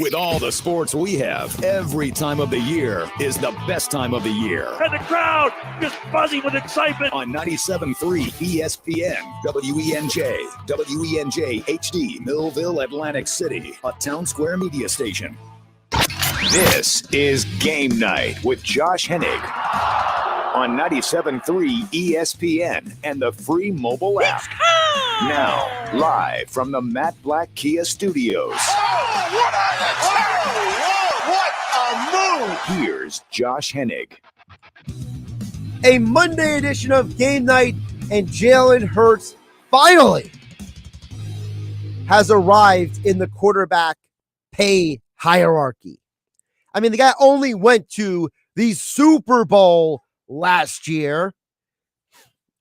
With all the sports we have, every time of the year is the best time of the year. And the crowd just buzzing with excitement. On 97.3 ESPN, WENJ, WENJ HD, Millville, Atlantic City, a Town Square media station. This is Game Night with Josh Hennig on 97.3 ESPN and the free mobile app. Now, live from the Matt Black Kia Studios. What a move! Here's Josh Hennig. A Monday edition of Game Night, and Jalen Hurts finally has arrived in the quarterback pay hierarchy. I mean, the guy only went to the Super Bowl last year,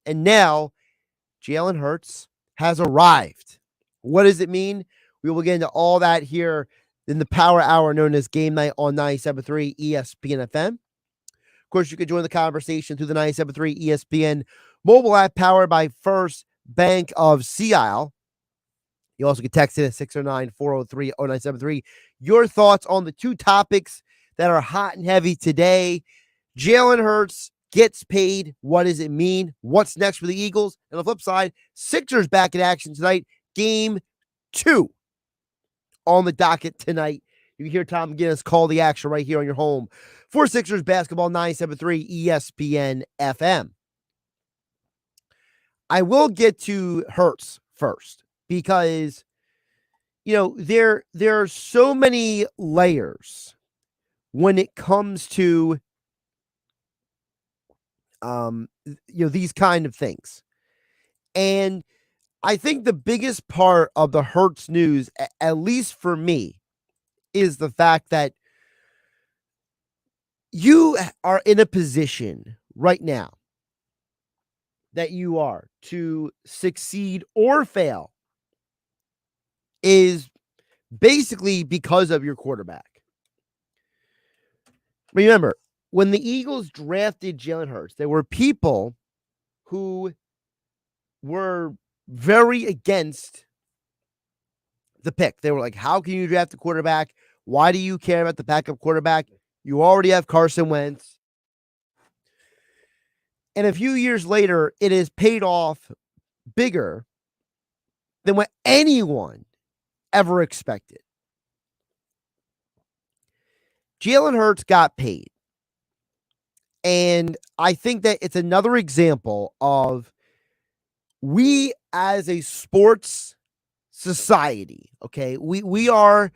and now Jalen Hurts has arrived. What does it mean? We will get into all that here in the Power Hour known as Game Night on 97.3 ESPN FM. Of course, you can join the conversation through the 97.3 ESPN mobile app powered by First Bank of Sea Isle. You also can text in at 609-403-0973. Your thoughts on the two topics that are hot and heavy today. Jalen Hurts gets paid. What does it mean? What's next for the Eagles? And on the flip side, Sixers back in action tonight. Game 2 on the docket tonight. You can hear Tom McGinnis call the action right here on your home for Sixers basketball, 97.3 ESPN FM. I will get to Hurts first because, you know, there are so many layers when it comes to these kind of things. And I think the biggest part of the Hurts news, at least for me, is the fact that you are in a position right now that you are to succeed or fail is basically because of your quarterback. Remember, when the Eagles drafted Jalen Hurts, there were people who were very against the pick. They were like, how can you draft a quarterback? Why do you care about the backup quarterback? You already have Carson Wentz. And a few years later, it has paid off bigger than what anyone ever expected. Jalen Hurts got paid. And I think that it's another example of we as a sports society, okay, we are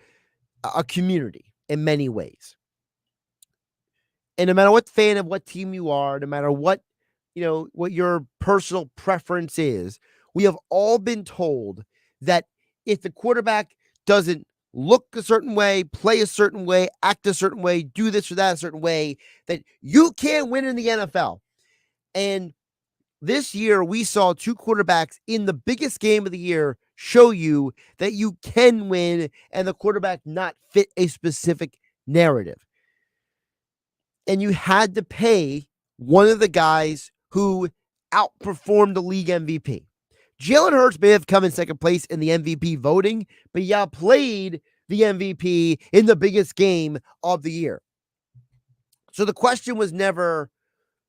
a community in many ways. And no matter what fan of what team you are, no matter what, what your personal preference is, we have all been told that if the quarterback doesn't look a certain way, play a certain way, act a certain way, do this or that a certain way, that you can't win in the NFL. And this year, we saw two quarterbacks in the biggest game of the year show you that you can win and the quarterback not fit a specific narrative. And you had to pay one of the guys who outperformed the league MVP. Jalen Hurts may have come in second place in the MVP voting, but he outplayed the MVP in the biggest game of the year. So the question was never,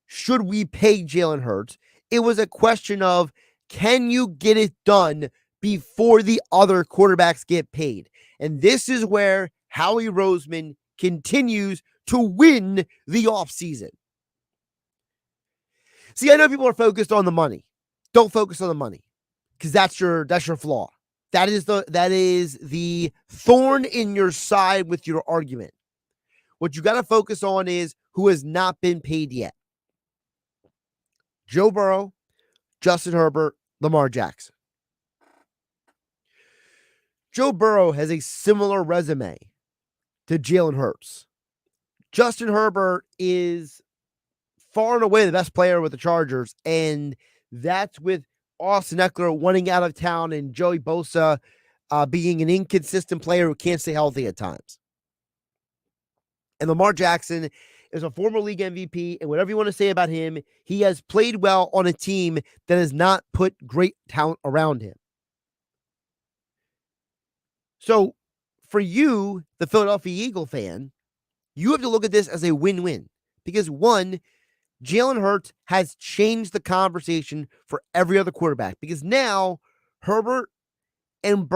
should we pay Jalen Hurts? It was a question of, can you get it done before the other quarterbacks get paid? And this is where Howie Roseman continues to win the offseason. See, I know people are focused on the money. Don't focus on the money, because that's your flaw. That is the thorn in your side with your argument. What you got to focus on is who has not been paid yet. Joe Burrow, Justin Herbert, Lamar Jackson. Joe Burrow has a similar resume to Jalen Hurts. Justin Herbert is far and away the best player with the Chargers, and that's with Austin Eckler wanting out of town and Joey Bosa being an inconsistent player who can't stay healthy at times. And Lamar Jackson is a former league MVP, and whatever you want to say about him, he has played well on a team that has not put great talent around him. So for you, the Philadelphia Eagle fan, you have to look at this as a win-win because one, Jalen Hurts has changed the conversation for every other quarterback because now Herbert and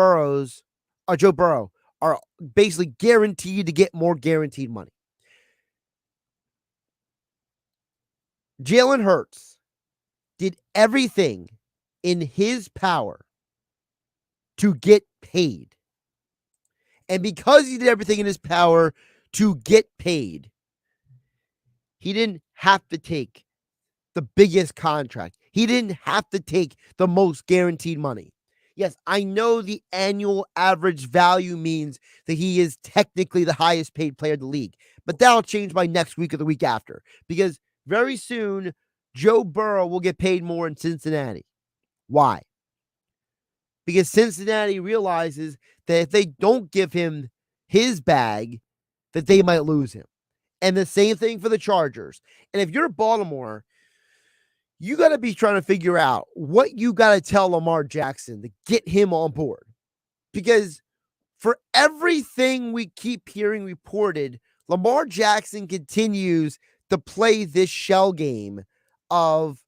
Joe Burrow, are basically guaranteed to get more guaranteed money. Jalen Hurts did everything in his power to get paid. And because he did everything in his power to get paid, he didn't have to take the biggest contract. He didn't have to take the most guaranteed money. Yes, I know the annual average value means that he is technically the highest paid player in the league, but that'll change by next week or the week after because very soon Joe Burrow will get paid more in Cincinnati. Why? Because Cincinnati realizes that if they don't give him his bag, that they might lose him. And the same thing for the Chargers. And if you're Baltimore, you got to be trying to figure out what you got to tell Lamar Jackson to get him on board. Because for everything we keep hearing reported, Lamar Jackson continues to play this shell game of,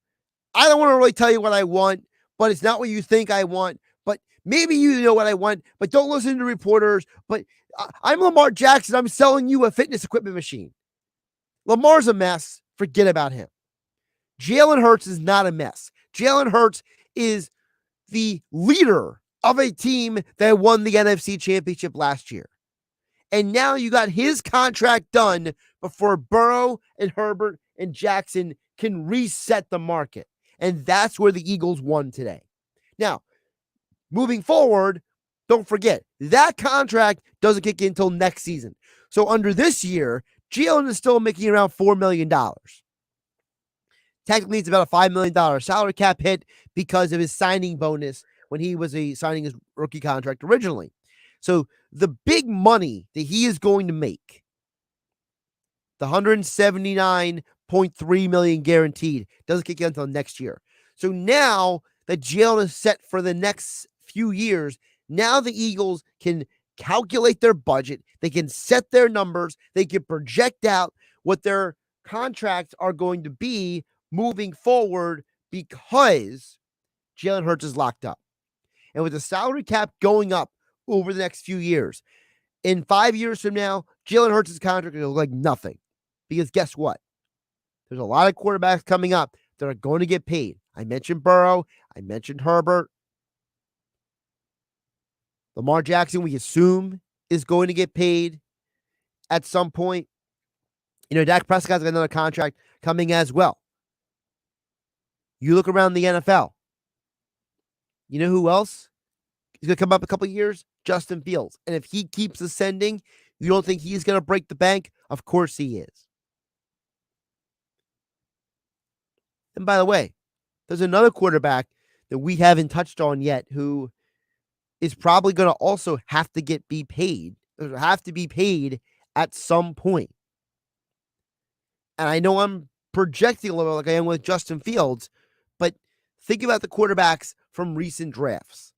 I don't want to really tell you what I want, but it's not what you think I want. But maybe you know what I want, but don't listen to reporters. But I'm Lamar Jackson. I'm selling you a fitness equipment machine. Lamar's a mess. Forget about him. Jalen Hurts is not a mess. Jalen Hurts is the leader of a team that won the NFC Championship last year. And now you got his contract done before Burrow and Herbert and Jackson can reset the market. And that's where the Eagles won today. Now, moving forward, don't forget, that contract doesn't kick in until next season. So under this year, Jalen is still making around $4 million. Technically, it's about a $5 million salary cap hit because of his signing bonus when he was signing his rookie contract originally. So the big money that he is going to make, the $179.3 million guaranteed, doesn't kick in until next year. So now that Jalen is set for the next few years, now the Eagles can calculate their budget. They can set their numbers. They can project out what their contracts are going to be moving forward because Jalen Hurts is locked up. And with the salary cap going up over the next few years, in 5 years from now, Jalen Hurts' contract will look like nothing. Because guess what? There's a lot of quarterbacks coming up that are going to get paid. I mentioned Burrow. I mentioned Herbert. Lamar Jackson, we assume, is going to get paid at some point. You know, Dak Prescott's got another contract coming as well. You look around the NFL. You know who else is going to come up a couple of years? Justin Fields. And if he keeps ascending, you don't think he's going to break the bank? Of course he is. And by the way, there's another quarterback that we haven't touched on yet who is probably going to also have to be paid at some point. And I know I'm projecting a little like I am with Justin Fields, but think about the quarterbacks from recent drafts.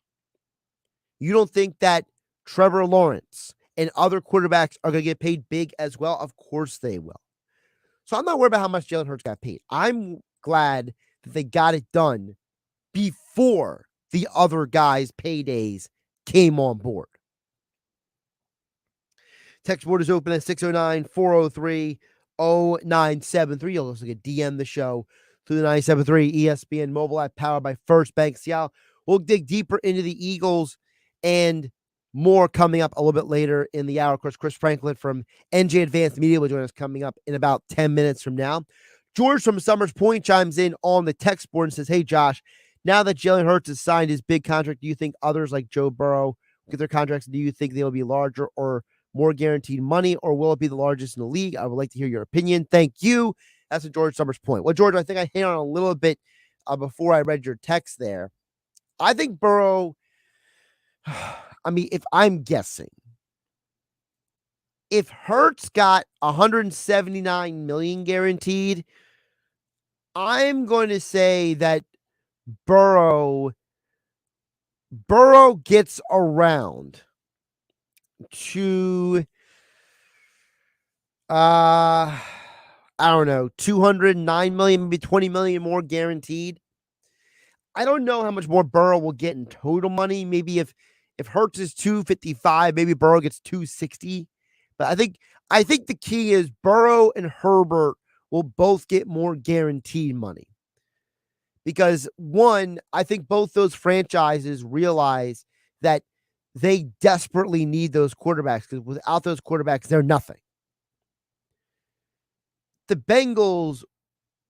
You don't think that Trevor Lawrence and other quarterbacks are going to get paid big as well? Of course they will. So I'm not worried about how much Jalen Hurts got paid. I'm glad that they got it done before the other guys' paydays came on board. Text board is open at 609-403-0973. You'll also get DM the show through the 973 ESPN mobile app powered by First Bank Seattle. We'll dig deeper into the Eagles and more coming up a little bit later in the hour. Of course, Chris Franklin from NJ Advanced Media will join us coming up in about 10 minutes from now. George from Summers Point chimes in on the text board and says, hey, Josh, now that Jalen Hurts has signed his big contract, do you think others like Joe Burrow get their contracts? Do you think they'll be larger or more guaranteed money, or will it be the largest in the league? I would like to hear your opinion. Thank you. That's a George Summers Point. Well, George, I think I hit on a little bit before I read your text there. I think Burrow, I mean, if I'm guessing, if Hurts got $179 million guaranteed, I'm going to say that Burrow gets around to I don't know, 209 million, maybe 20 million more guaranteed. I don't know how much more Burrow will get in total money. Maybe if Hurts is 255, maybe Burrow gets 260. But I think the key is Burrow and Herbert will both get more guaranteed money. Because one, I think both those franchises realize that they desperately need those quarterbacks, because without those quarterbacks, they're nothing. The Bengals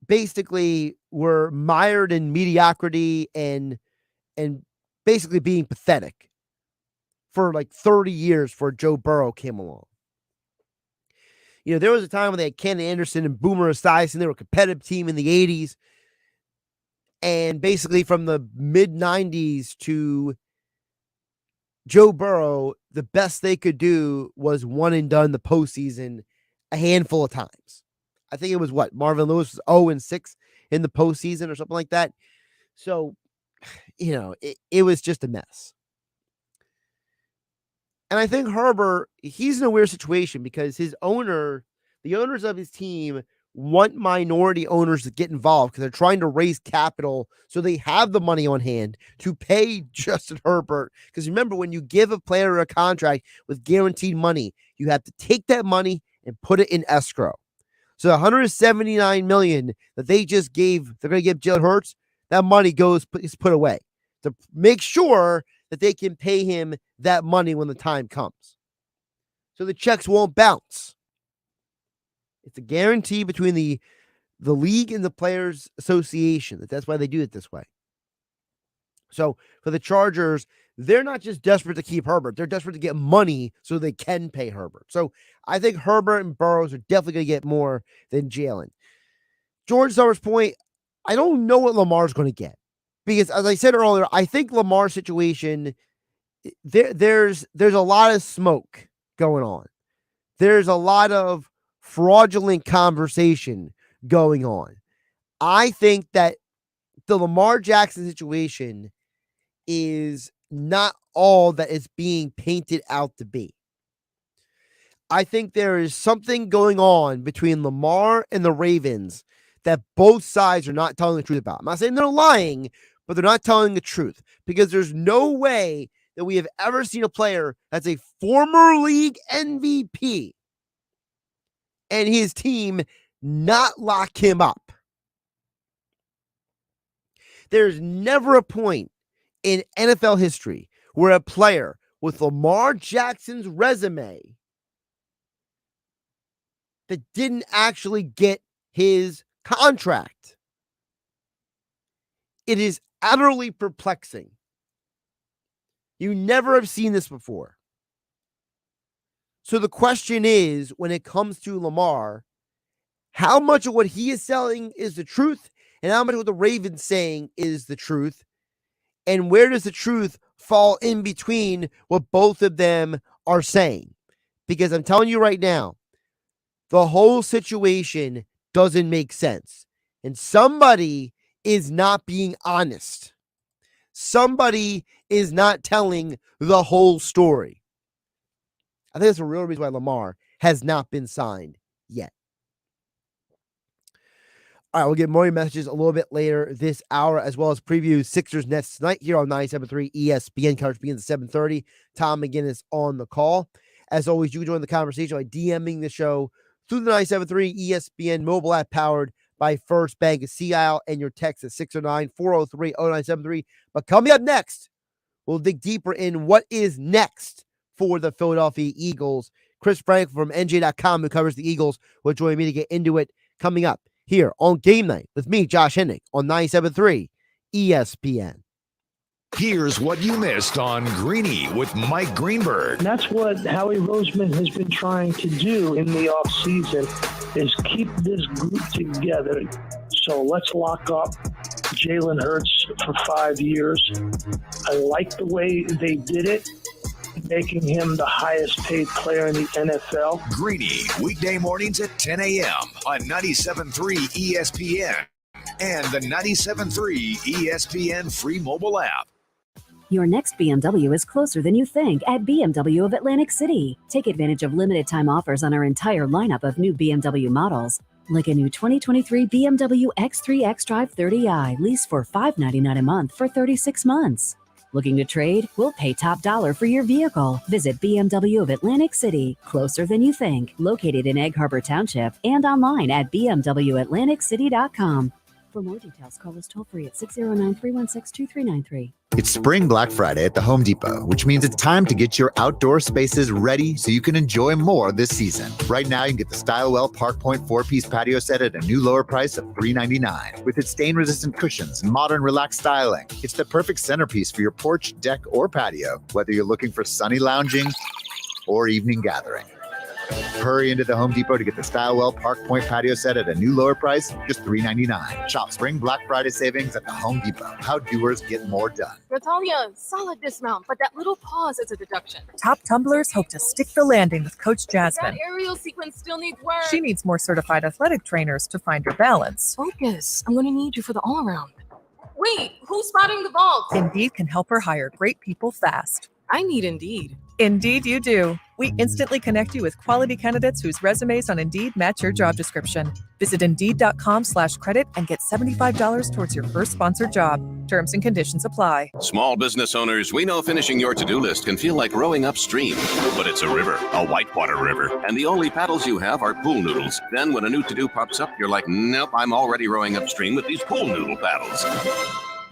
basically were mired in mediocrity and basically being pathetic for like 30 years before Joe Burrow came along. You know, there was a time when they had Ken Anderson and Boomer Esiason. They were a competitive team in the 80s. And basically from the mid-90s to Joe Burrow, the best they could do was one and done the postseason a handful of times. I think it was Marvin Lewis was 0-6 in the postseason or something like that. So, you know, it was just a mess. And I think Herbert, he's in a weird situation because the owners of his team want minority owners to get involved because they're trying to raise capital so they have the money on hand to pay Justin Herbert. Because remember, when you give a player a contract with guaranteed money, you have to take that money and put it in escrow. So the $179 million that they just gave, they're going to give Jalen Hurts, that money is put away to make sure that they can pay him that money when the time comes. So the checks won't bounce. It's a guarantee between the league and the Players Association. That's why they do it this way. So for the Chargers, they're not just desperate to keep Herbert. They're desperate to get money so they can pay Herbert. So I think Herbert and Burrows are definitely going to get more than Jalen. George Summer's point, I don't know what Lamar's going to get. Because as I said earlier, I think Lamar's situation, there's a lot of smoke going on. There's a lot of fraudulent conversation going on. I think that the Lamar Jackson situation is not all that is being painted out to be. I think there is something going on between Lamar and the Ravens that both sides are not telling the truth about. I'm not saying they're lying, but they're not telling the truth, because there's no way that we have ever seen a player that's a former league MVP and his team not lock him up. There's never a point in NFL history where a player with Lamar Jackson's resume that didn't actually get his contract. It is utterly perplexing. You never have seen this before. So the question is, when it comes to Lamar, how much of what he is selling is the truth, and how much of what the Ravens saying is the truth, and where does the truth fall in between what both of them are saying? Because I'm telling you right now, the whole situation doesn't make sense, and somebody is not being honest. Somebody is not telling the whole story. I think that's a real reason why Lamar has not been signed yet. All right, we'll get more messages a little bit later this hour, as well as preview Sixers Nets tonight here on 97.3 ESPN. Coverage begins at 7:30. Tom McGinnis on the call. As always, you can join the conversation by DMing the show through the 97.3 ESPN mobile app powered by First Bank of Sea Isle, and your text at 609-403-0973. But coming up next, we'll dig deeper in what is next for the Philadelphia Eagles. Chris Frank from NJ.com, who covers the Eagles, will join me to get into it coming up here on Game Night with me, Josh Hennig, on 97.3 ESPN. Here's what you missed on Greeny with Mike Greenberg. And that's what Howie Roseman has been trying to do in the offseason, is keep this group together. So let's lock up Jalen Hurts for 5 years. I like the way they did it, making him the highest paid player in the NFL. Greeny, weekday mornings at 10 a.m. on 97.3 ESPN and the 97.3 ESPN free mobile app. Your next BMW is closer than you think at BMW of Atlantic City. Take advantage of limited time offers on our entire lineup of new BMW models, like a new 2023 BMW X3 xDrive 30i lease for $599 a month for 36 months. Looking to trade? We'll pay top dollar for your vehicle. Visit BMW of Atlantic City, closer than you think, located in Egg Harbor Township and online at bmwatlanticcity.com. For more details, call us toll-free at 609-316-2393. It's Spring Black Friday at the Home Depot, which means it's time to get your outdoor spaces ready so you can enjoy more this season. Right now, you can get the Stylewell Park Point 4-piece patio set at a new lower price of $399. With its stain-resistant cushions and modern relaxed styling, it's the perfect centerpiece for your porch, deck, or patio, whether you're looking for sunny lounging or evening gathering. Hurry into the Home Depot to get the Stylewell Park Point patio set at a new lower price, just $399. Shop Spring Black Friday savings at the Home Depot. How doers get more done. Natalia, solid dismount, but that little pause is a deduction. Top tumblers hope to stick the landing with Coach Jasmine. That aerial sequence still needs work. She needs more certified athletic trainers to find her balance. Focus. I'm going to need you for the all-around. Wait, who's spotting the vault? Indeed can help her hire great people fast. I need Indeed. Indeed you do. We instantly connect you with quality candidates whose resumes on Indeed match your job description. Visit Indeed.com/credit and get $75 towards your first sponsored job. Terms and conditions apply. Small business owners, we know finishing your to-do list can feel like rowing upstream, but it's a river, a whitewater river, and the only paddles you have are pool noodles. Then when a new to-do pops up, you're like, nope, I'm already rowing upstream with these pool noodle paddles.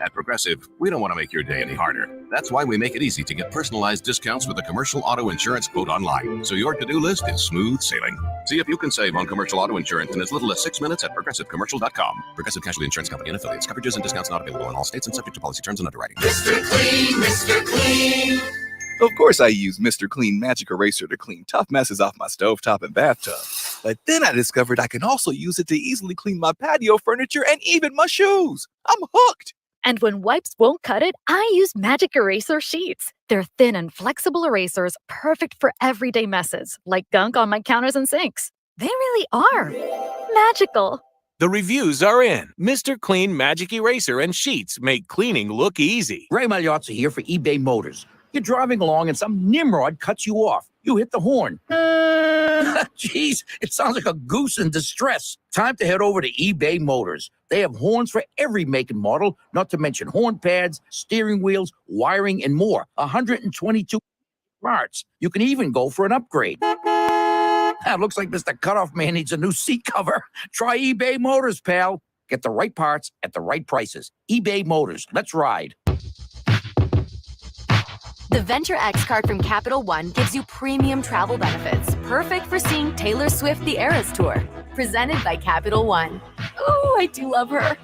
At Progressive, we don't want to make your day any harder. That's why we make it easy to get personalized discounts with a commercial auto insurance quote online, so your to-do list is smooth sailing. See if you can save on commercial auto insurance in as little as 6 minutes at progressivecommercial.com. Progressive Casualty Insurance Company and affiliates. Coverages and discounts not available in all states and subject to policy terms and underwriting. Mr. Clean, Mr. Clean. Of course I use Mr. Clean Magic Eraser to clean tough messes off my stovetop and bathtub. But then I discovered I can also use it to easily clean my patio furniture and even my shoes. I'm hooked. And when wipes won't cut it, I use Magic Eraser Sheets. They're thin and flexible erasers, perfect for everyday messes, like gunk on my counters and sinks. They really are magical. The reviews are in. Mr. Clean Magic Eraser and Sheets make cleaning look easy. Ray Magliozzi here for eBay Motors. You're driving along and some nimrod cuts you off. You hit the horn. Jeez, it sounds like a goose in distress. Time to head over to eBay Motors. They have horns for every make and model, not to mention horn pads, steering wheels, wiring, and more. 122 parts. You can even go for an upgrade. Looks like Mr. Cutoff Man needs a new seat cover. Try eBay Motors, pal. Get the right parts at the right prices. eBay Motors. Let's ride. The Venture X card from Capital One gives you premium travel benefits, perfect for seeing Taylor Swift The Eras Tour. Presented by Capital One. Ooh, I do love her.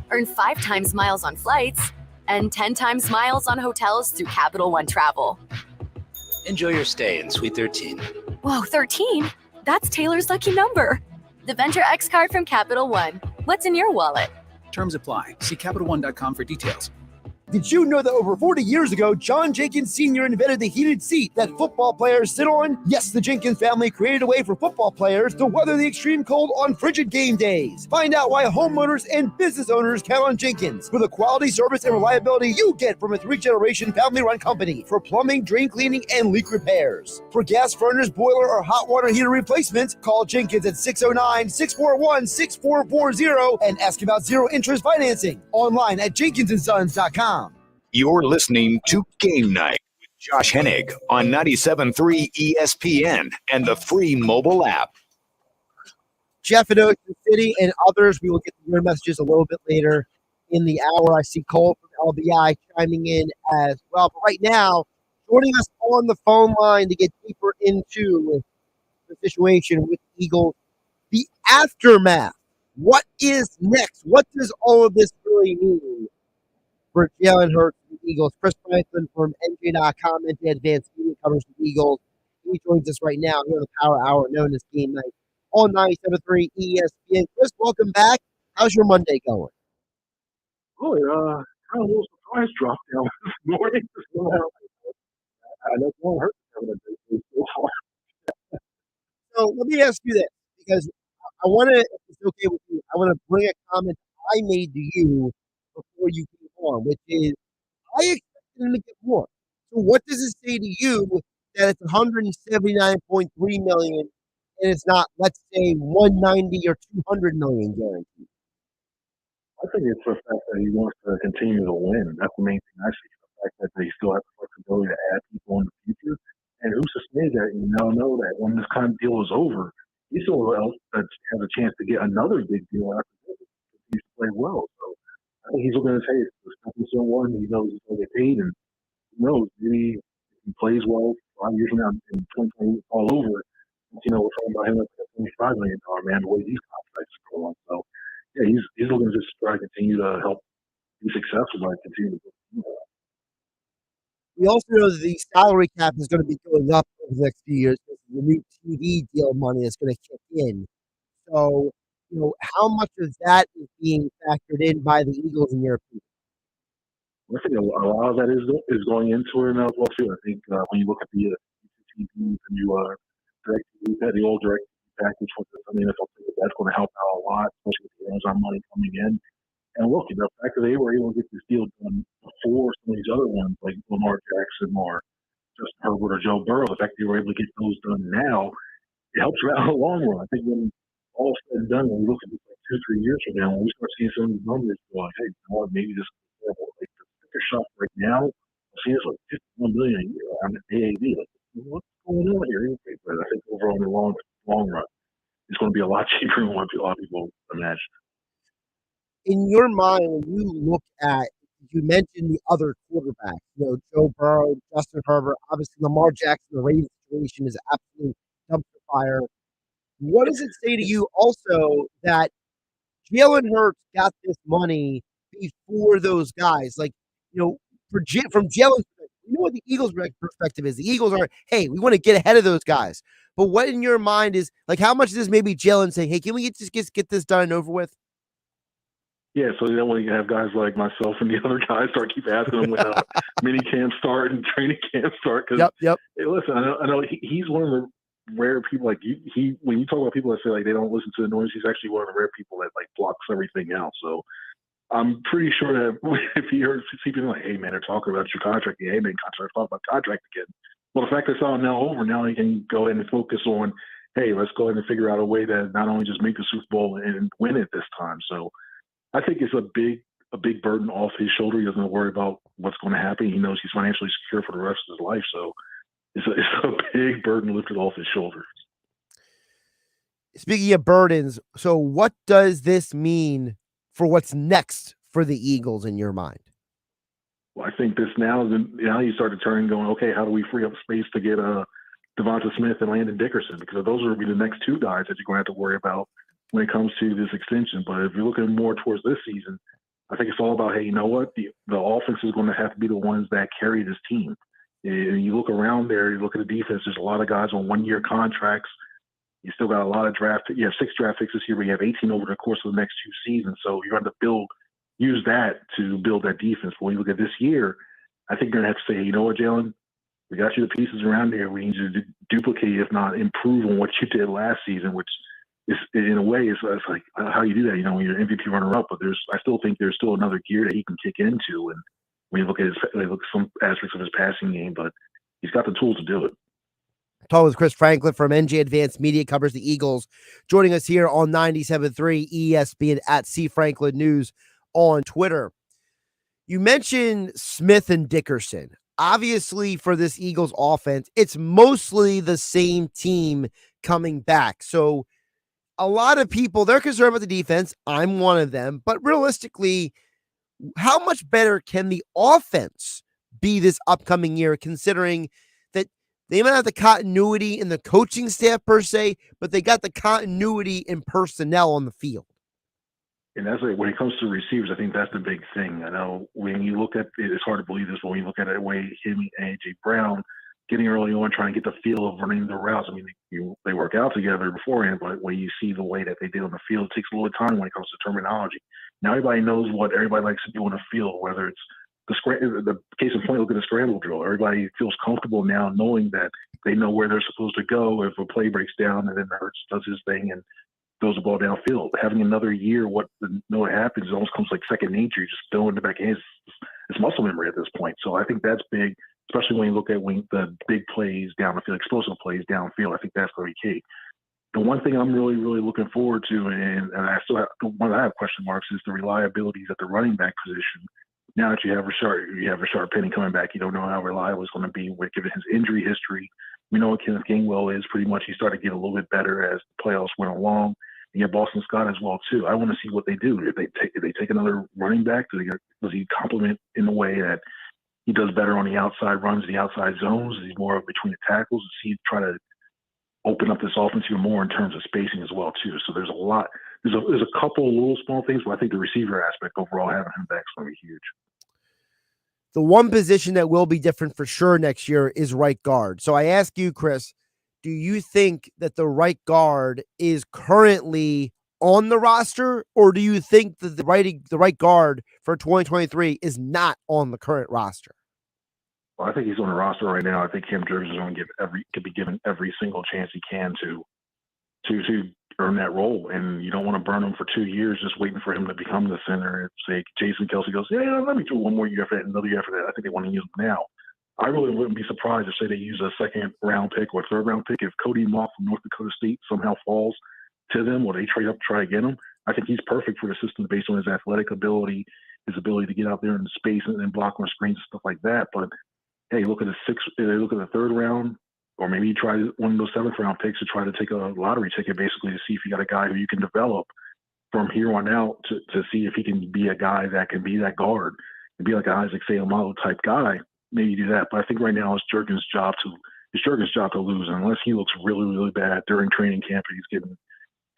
Earn 5 times miles on flights and 10 times miles on hotels through Capital One Travel. Enjoy your stay in Suite 13. Whoa, 13? That's Taylor's lucky number. The Venture X card from Capital One. What's in your wallet? Terms apply. See CapitalOne.com for details. Did you know that over 40 years ago, John Jenkins Sr. invented the heated seat that football players sit on? Yes, the Jenkins family created a way for football players to weather the extreme cold on frigid game days. Find out why homeowners and business owners count on Jenkins for the quality, service, and reliability you get from a 3-generation family-run company for plumbing, drain cleaning, and leak repairs. For gas furnace, boiler, or hot water heater replacements, call Jenkins at 609-641-6440 and ask about zero-interest financing. Online at jenkinsandsons.com. You're listening to Game Night with Josh Hennig on 97.3 ESPN and the free mobile app. Jeff in Ocean City and others, we will get to your messages a little bit later in the hour. I see Cole from LBI chiming in as well. But right now, joining us on the phone line to get deeper into the situation with the Eagles, the aftermath. What is next? What does all of this really mean for Jalen Hurts and the Eagles? Chris Franklin from NJ.com, NJ Advanced Media covers the Eagles. He joins us right now here on the Power Hour known as Game Night on 97.3 ESPN. Chris, welcome back. How's your Monday going? Oh, kind of a little surprise drop down this morning. I know Jalen Hurts is having a great day so far. So let me ask you this, because I want to, if it's okay with you, I want to bring a comment I made to you before you came on, which is I expected expecting him to get more. So what does it say to you that it's 179.3 million and it's not, let's say, 190 or 200 million guaranteed? I think it's the fact that he wants to continue to win. That's the main thing I see. The fact that they still have the flexibility to add people in the future. And who's to say that you now know that when this kind of deal is over, he's someone else that has a chance to get another big deal after this. He's played well. So I think he's looking at his hey, there's nothing so one, he knows he's going to get paid. And who knows, maybe if he plays well 5 years from now in 2020, it's all over. You know, we're talking about him like a $25 million man, the way these contracts are going. So yeah, he's looking to just try to continue to help be successful by continuing to build. We also know that the salary cap is going to be going up over the next few years because of the new TV deal money is going to kick in. So, how much of that is being factored in by the Eagles in your opinion? I think a lot of that is going into it as well too. I think when you look at the TV, the new direct TV, the old direct TV package, I mean, that's going to help out a lot, especially with the Amazon money coming in. And look, the fact that they were able to get this deal done before some of these other ones, like Lamar Jackson or Justin Herbert or Joe Burrow, the fact that they were able to get those done now, it helps you out in the long run. I think when all said and done, when we look at this like 2-3 years from now, when we start seeing some of these numbers, we're like, hey, you know what, maybe this is terrible. Like the sticker shop right now, I'm seeing it's like $51 million a year on the AAV. Like, what's going on here? But I think overall in the long run, it's going to be a lot cheaper than what a lot of people imagine. In your mind, when you look at, you mentioned the other quarterbacks, Joe Burrow, Justin Herbert, obviously Lamar Jackson, the Ravens situation is absolute dumpster fire. What does it say to you also that Jalen Hurts got this money before those guys? Like, from Jalen's perspective, what the Eagles' perspective is. The Eagles are, hey, we want to get ahead of those guys. But what in your mind is, like, how much is this maybe Jalen saying, hey, can we just get this done and over with? Yeah, so when you have guys like myself and the other guys keep asking them when mini camp start and training camp start. Cause, yep. Hey, listen, I know he's one of the rare people. Like he, when you talk about people that say like they don't listen to the noise, he's actually one of the rare people that like blocks everything out. So I'm pretty sure that if he heard people like, "Hey man, they're talking about your contract," hey man, contract, talk about contract again. Well, the fact that it's all now over, now he can go ahead and focus on, hey, let's go ahead and figure out a way to not only just make the Super Bowl and win it this time. So. I think it's a big burden off his shoulder. He doesn't worry about what's going to happen. He knows he's financially secure for the rest of his life. So it's a big burden lifted off his shoulders. Speaking of burdens, so what does this mean for what's next for the Eagles in your mind? Well, I think this now you start to turn going, okay, how do we free up space to get Devonta Smith and Landon Dickerson? Because those will be the next two guys that you're going to have to worry about when it comes to this extension. But if you're looking more towards this season, I think it's all about, hey, you know what? The offense is going to have to be the ones that carry this team. And you look around there, you look at the defense, there's a lot of guys on one-year contracts. You still got a lot of you have 6 draft picks this year, but you have 18 over the course of the next 2 seasons. So you're going to use that to build that defense. But when you look at this year, I think you're going to have to say, you know what, Jalen? We got you the pieces around here. We need you to duplicate, if not improve on what you did last season, which in a way, it's like how you do that, when you're MVP runner-up. But I still think there's still another gear that he can kick into. And when you look at some aspects of his passing game, but he's got the tools to do it. Talking with Chris Franklin from NJ Advanced Media, covers the Eagles, joining us here on 97.3 ESPN at C Franklin News on Twitter. You mentioned Smith and Dickerson. Obviously, for this Eagles offense, it's mostly the same team coming back. So a lot of people, they're concerned about the defense. I'm one of them. But realistically, how much better can the offense be this upcoming year, considering that they might have the continuity in the coaching staff per se, but they got the continuity in personnel on the field? And that's like when it comes to receivers, I think that's the big thing. I know when you look at it, it's hard to believe this, but when you look at it, the way him and A.J. Brown getting early on, trying to get the feel of running the routes. I mean, they work out together beforehand, but when you see the way that they did on the field, it takes a little time when it comes to terminology. Now everybody knows what everybody likes to do on the field, whether it's the case in point, look at the scramble drill. Everybody feels comfortable now knowing that they know where they're supposed to go if a play breaks down, and then Hurts does his thing and throws the ball downfield. Having another year, what happens, it almost comes like second nature. You just throw it in the back. It's muscle memory at this point. So I think that's big, especially when you look at the big plays down the field, explosive plays downfield. I think that's going to be key. The one thing I'm really, really looking forward to, and I still have one I have question marks, is the reliabilities at the running back position. Now that you have Rashard Penny coming back, you don't know how reliable it's going to be given his injury history. We know what Kenneth Gainwell is. Pretty much he started to get a little bit better as the playoffs went along. And you have Boston Scott as well too. I want to see what they do. If they take another running back, does he complement in a way that he does better on the outside runs, the outside zones? Is he more of between the tackles? Does he try to open up this offense even more in terms of spacing as well too? So there's a lot. There's a couple of little small things, but I think the receiver aspect overall, having him back, is going to be huge. The one position that will be different for sure next year is right guard. So I ask you, Chris, do you think that the right guard is currently on the roster, or do you think that the right guard for 2023 is not on the current roster? Well, I think he's on the roster right now. I think Cam Jervis is going to could be given every single chance he can to earn that role. And you don't want to burn him for 2 years just waiting for him to become the center. And say Jason Kelsey goes, yeah, let me do one more year for that, another year for that. I think they want to use him now. I really wouldn't be surprised if, say, they use a second-round pick or a third-round pick. If Cody Mock from North Dakota State somehow falls to them or they trade up to try to get him, I think he's perfect for the system based on his athletic ability, his ability to get out there in space and block on screens and stuff like that. But, hey, look at the third round, or maybe you try one of those seventh-round picks to try to take a lottery ticket basically to see if you got a guy who you can develop from here on out to see if he can be a guy that can be that guard and be like an Isaac Seumalo type guy. Maybe do that, but I think right now it's Jurgens' job to lose. And unless he looks really, really bad during training camp, and he's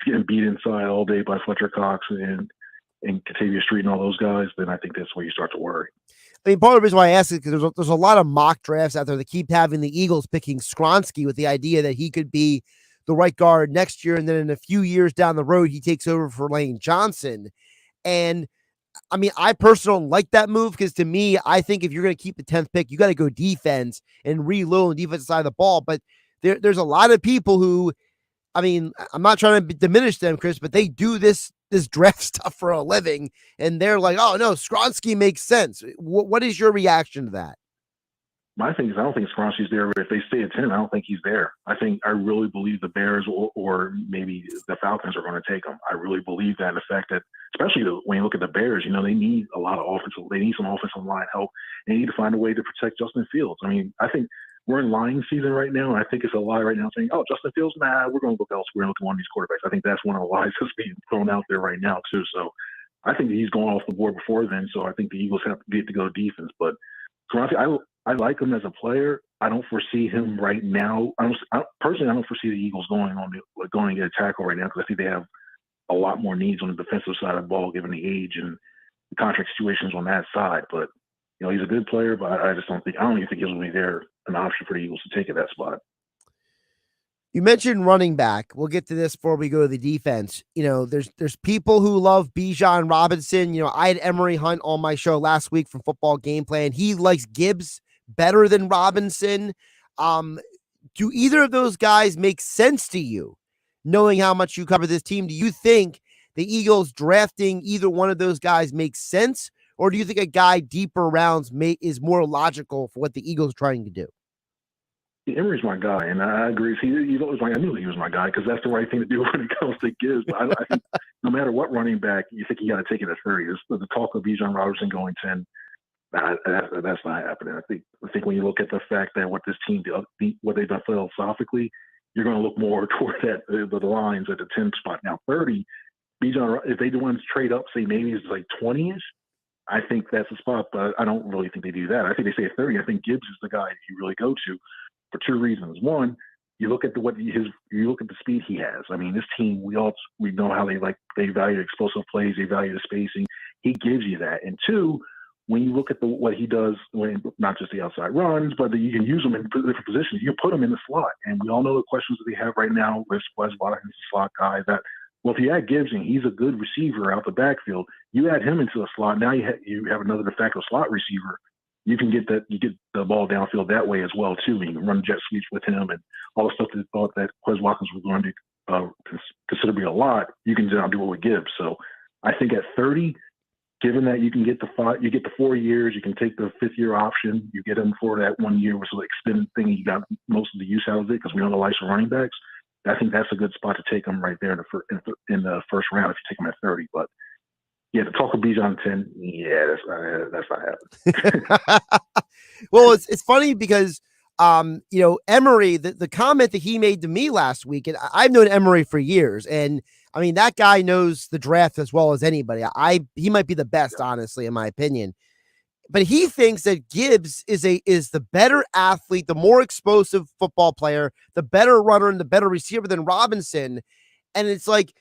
getting beat inside all day by Fletcher Cox and Catavia Street and all those guys, then I think that's where you start to worry. I mean, part of the reason why I ask is because there's a lot of mock drafts out there that keep having the Eagles picking Skronsky with the idea that he could be the right guard next year, and then in a few years down the road, he takes over for Lane Johnson. And I mean, I personally don't like that move because to me, I think if you're going to keep the 10th pick, you got to go defense and reload on the defensive side of the ball. But there's a lot of people who, I mean, I'm not trying to diminish them, Chris, but they do this draft stuff for a living, and they're like, oh, no, Skronsky makes sense. What is your reaction to that? My thing is, I don't think Skronsky's there, but if they stay at 10, I don't think he's there. I really believe the Bears or maybe the Falcons are going to take him. I really believe that, in the fact that, especially when you look at the Bears, they need a lot of they need some offensive line help. They need to find a way to protect Justin Fields. I mean, I think we're in lying season right now, and I think it's a lie right now saying, oh, Justin Fields, we're going to look elsewhere and look at one of these quarterbacks. I think that's one of the lies that's being thrown out there right now, too. So I think he's going off the board before then, so I think the Eagles have to go defense. But Skronsky, I like him as a player. I don't foresee him right now. I don't foresee the Eagles going to get a tackle right now because I think they have a lot more needs on the defensive side of the ball given the age and the contract situations on that side. But he's a good player, but I don't even think he's going to be there an option for the Eagles to take at that spot. You mentioned running back. We'll get to this before we go to the defense. There's people who love Bijan Robinson. I had Emery Hunt on my show last week from Football Game Plan. He likes Gibbs better than Robinson. Do either of those guys make sense to you, knowing how much you cover this team? Do you think the Eagles drafting either one of those guys makes sense, or do you think a guy deeper rounds is more logical for what the Eagles are trying to do? Emery's my guy, and I agree. I knew he was my guy because that's the right thing to do when it comes to Gibbs. But I think no matter what running back, you think you got to take it at 30. The talk of Bijan Robinson going 10, that's not happening. I think when you look at the fact that what this team did, what they've done philosophically, you're going to look more toward the lines at the 10 spot. Now 30, Bijan, if they want to trade up, say maybe it's like 20ish. I think that's the spot, but I don't really think they do that. I think they say at 30. I think Gibbs is the guy you really go to for two reasons. One, you look at you look at the speed he has. I mean, this team, we know how they value explosive plays, they value the spacing. He gives you that. And two, when you look at what he does, when not just the outside runs, but you can use him in different positions. You can put him in the slot, and we all know the questions that they have right now with Wes Watkins, the slot guy. Well, if you add Gibbs and he's a good receiver out the backfield, you add him into the slot. Now you have another de facto slot receiver. You can get the ball downfield that way as well too. And you can run jet sweeps with him and all the stuff that thought that Quez Watkins was going to consider to be a lot. You can now do it with Gibbs. So I think at 30, given that you can get you get the 4 years, you can take the 5th year option, you get him for that 1 year, which is an extended thing. You got most of the use out of it because we know the likes of running backs. I think that's a good spot to take him right there in the first round if you take him at 30. But yeah, to talk with Bijan at 10, yeah, that's not happening. Well, it's funny because Emery, the comment that he made to me last week, and I've known Emery for years, and I mean that guy knows the draft as well as anybody. He might be the best, honestly, in my opinion. But he thinks that Gibbs is the better athlete, the more explosive football player, the better runner, and the better receiver than Robinson. And it's like,